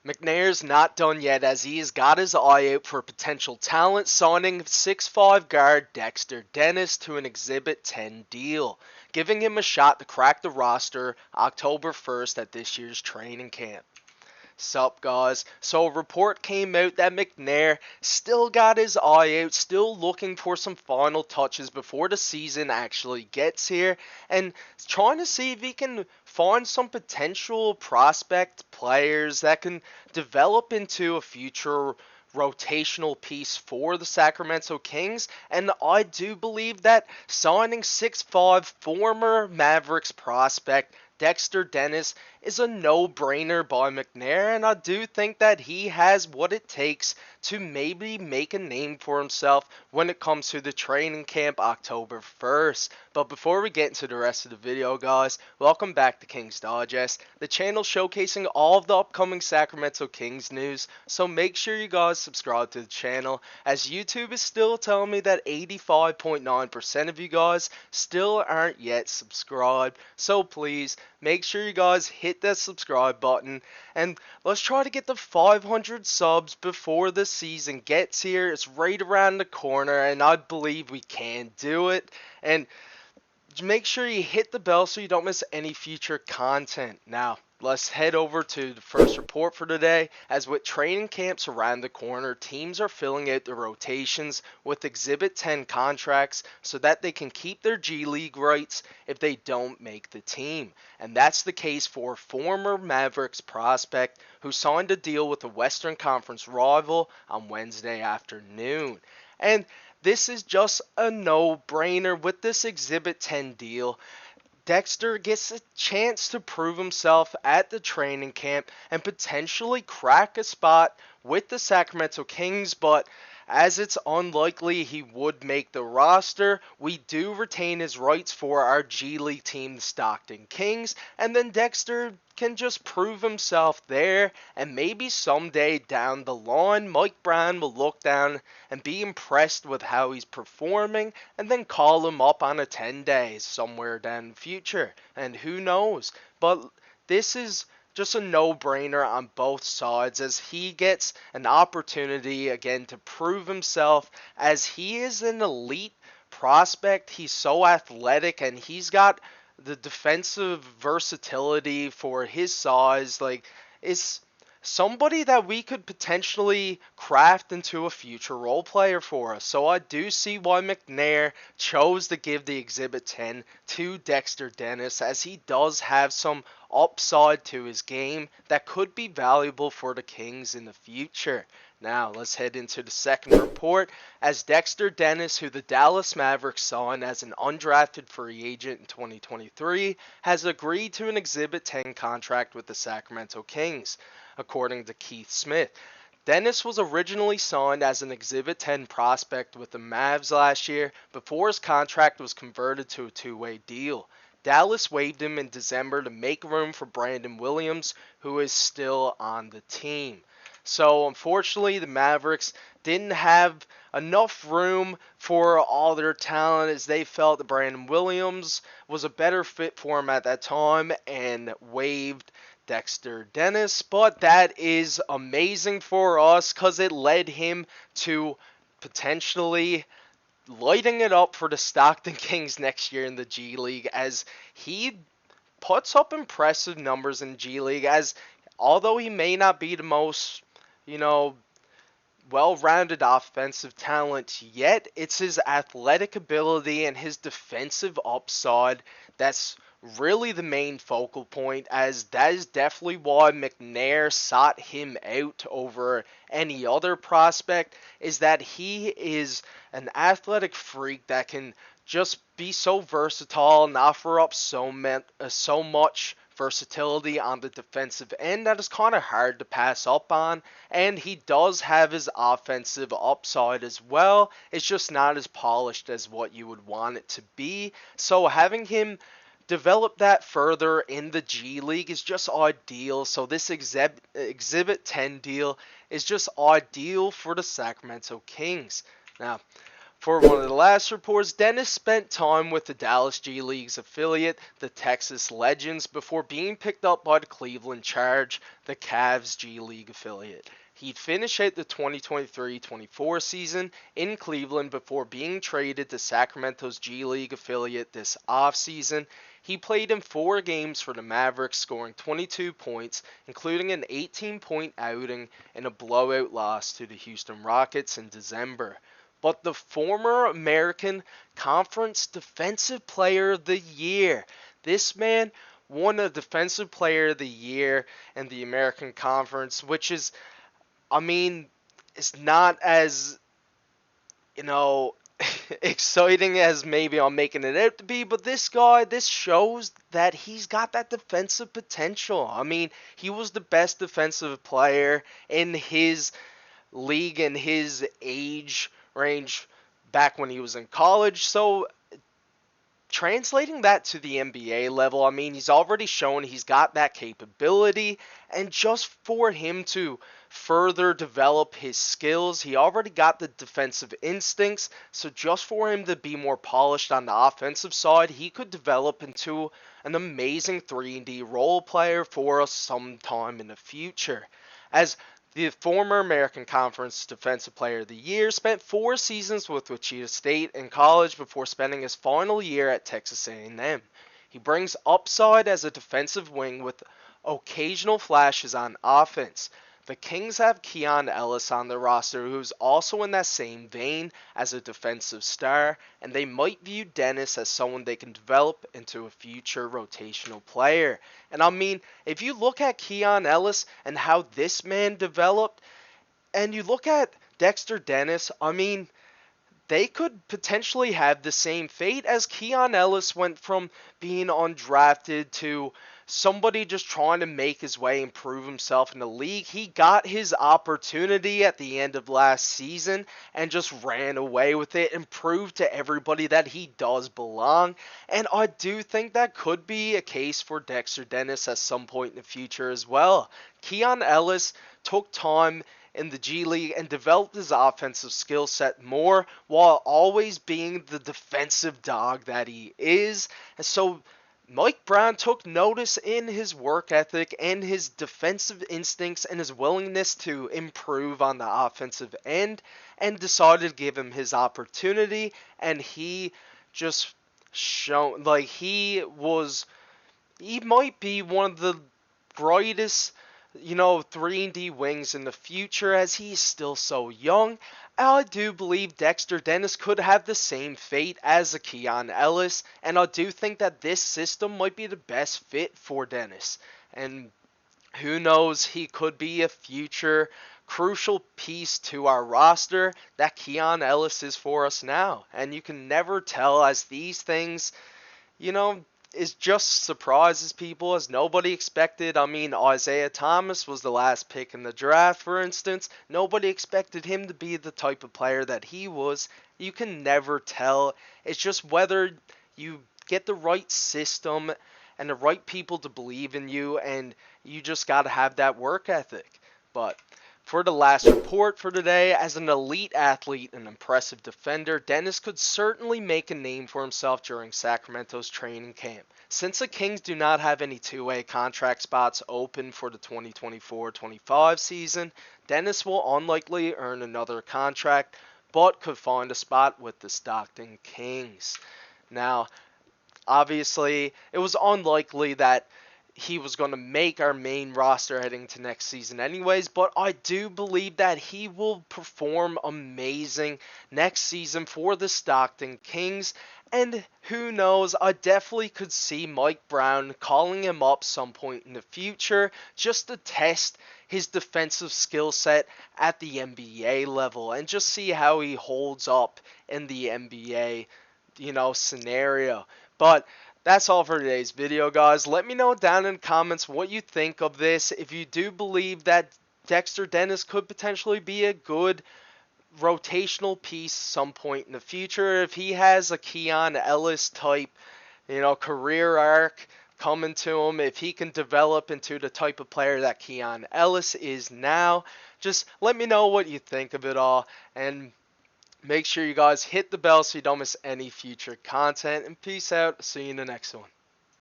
McNair's not done yet as he has got his eye out for potential talent, signing 6'5 guard Dexter Dennis to an Exhibit 10 deal, giving him a shot to crack the roster October 1st at this year's training camp. Sup guys, so a report came out that McNair still got his eye out, still looking for some final touches before the season actually gets here, and trying to see if he can find some potential prospect players that can develop into a future rotational piece for the Sacramento Kings, and I do believe that signing 6'5 former Mavericks prospect Dexter Dennis is a no-brainer by McNair, and I do think that he has what it takes to maybe make a name for himself when it comes to the training camp October 1st. But before we get into the rest of the video, guys, welcome back to Kings Digest, the channel showcasing all of the upcoming Sacramento Kings news, so make sure you guys subscribe to the channel, as YouTube is still telling me that 85.9% of you guys still aren't yet subscribed, so please make sure you guys hit that subscribe button, and let's try to get the 500 subs before the season gets here. It's right around the corner, and I believe we can do it. And make sure you hit the bell so you don't miss any future content. Now, let's head over to the first report for today. As with training camps around the corner, teams are filling out their rotations with Exhibit 10 contracts so that they can keep their G League rights if they don't make the team. And that's the case for former Mavericks prospect who signed a deal with the Western Conference rival on Wednesday afternoon. And this is just a no-brainer with this Exhibit 10 deal. Dexter gets a chance to prove himself at the training camp and potentially crack a spot with the Sacramento Kings, but as it's unlikely he would make the roster, we do retain his rights for our G League team, the Stockton Kings, and then Dexter can just prove himself there, and maybe someday down the line, Mike Brown will look down and be impressed with how he's performing, and then call him up on a 10 days somewhere down the future, and who knows, but this is just a no-brainer on both sides as he gets an opportunity again to prove himself, as he is an elite prospect. He's so athletic and he's got the defensive versatility for his size. Like, it's somebody that we could potentially craft into a future role player for us. So I do see why McNair chose to give the Exhibit 10 to Dexter Dennis, as he does have some upside to his game that could be valuable for the Kings in the future. Now, let's head into the second report, as Dexter Dennis, who the Dallas Mavericks signed as an undrafted free agent in 2023, has agreed to an Exhibit 10 contract with the Sacramento Kings, according to Keith Smith. Dennis was originally signed as an Exhibit 10 prospect with the Mavs last year before his contract was converted to a two-way deal. Dallas waived him in December to make room for Brandon Williams, who is still on the team. So unfortunately, the Mavericks didn't have enough room for all their talent, as they felt that Brandon Williams was a better fit for him at that time, and waived Dexter Dennis. But that is amazing for us, because it led him to potentially lighting it up for the Stockton Kings next year in the G League, as he puts up impressive numbers in G League, as although he may not be the most, well-rounded offensive talent yet, it's his athletic ability and his defensive upside that's really the main focal point, as that is definitely why McNair sought him out over any other prospect, is that he is an athletic freak that can just be so versatile and offer up so much versatility on the defensive end that is kind of hard to pass up on. And he does have his offensive upside as well. It's just not as polished as what you would want it to be. So having him develop that further in the G League is just ideal. So this Exhibit 10 deal is just ideal for the Sacramento Kings. Now, For one of the last reports, Dennis spent time with the Dallas G League's affiliate, the Texas Legends, before being picked up by the Cleveland Charge, the Cavs G League affiliate. He'd finish out the 2023-24 season in Cleveland before being traded to Sacramento's G League affiliate this offseason. He played in 4 games for the Mavericks, scoring 22 points, including an 18-point outing and a blowout loss to the Houston Rockets in December. But the former American Conference Defensive Player of the Year. This man won a Defensive Player of the Year in the American Conference, which is, it's not as, exciting as maybe I'm making it out to be, but this shows that he's got that defensive potential. He was the best defensive player in his league and his age range back when he was in college. So translating that to the NBA level, he's already shown he's got that capability, and just for him to further develop his skills, he already got the defensive instincts, so just for him to be more polished on the offensive side, he could develop into an amazing 3-and-D role player for us sometime in the future. As the former American Conference Defensive Player of the Year, spent 4 seasons with Wichita State in college before spending his final year at Texas A&M. He brings upside as a defensive wing with occasional flashes on offense. The Kings have Keon Ellis on their roster, who's also in that same vein as a defensive star, and they might view Dennis as someone they can develop into a future rotational player. And if you look at Keon Ellis and how this man developed, and you look at Dexter Dennis, they could potentially have the same fate, as Keon Ellis went from being undrafted to somebody just trying to make his way and prove himself in the league. He got his opportunity at the end of last season and just ran away with it and proved to everybody that he does belong. And I do think that could be a case for Dexter Dennis at some point in the future as well. Keon Ellis took time in the G League and developed his offensive skill set more, while always being the defensive dog that he is. And so Mike Brown took notice in his work ethic and his defensive instincts and his willingness to improve on the offensive end, and decided to give him his opportunity. And he just shown, he might be one of the brightest 3-and-D wings in the future, as he's still so young. I do believe Dexter Dennis could have the same fate as a Keon Ellis, and I do think that this system might be the best fit for Dennis. And who knows, he could be a future crucial piece to our roster that Keon Ellis is for us now. And you can never tell, as these things, is just surprises people, as nobody expected. Isaiah Thomas was the last pick in the draft, for instance. Nobody expected him to be the type of player that he was. You can never tell. It's just whether you get the right system and the right people to believe in you, and you just got to have that work ethic. But for the last report for today, as an elite athlete and impressive defender, Dennis could certainly make a name for himself during Sacramento's training camp. Since the Kings do not have any two-way contract spots open for the 2024-25 season, Dennis will unlikely earn another contract, but could find a spot with the Stockton Kings. Now, obviously, it was unlikely that he was going to make our main roster heading to next season anyways, but I do believe that he will perform amazing next season for the Stockton Kings. And who knows, I definitely could see Mike Brown calling him up some point in the future just to test his defensive skill set at the NBA level and just see how he holds up in the NBA, scenario. But that's all for today's video, guys. Let me know down in the comments what you think of this. If you do believe that Dexter Dennis could potentially be a good rotational piece some point in the future, if he has a Keon Ellis type, career arc coming to him, if he can develop into the type of player that Keon Ellis is now, just let me know what you think of it all. And Make sure you guys hit the bell so you don't miss any future content. And peace out. See you in the next one.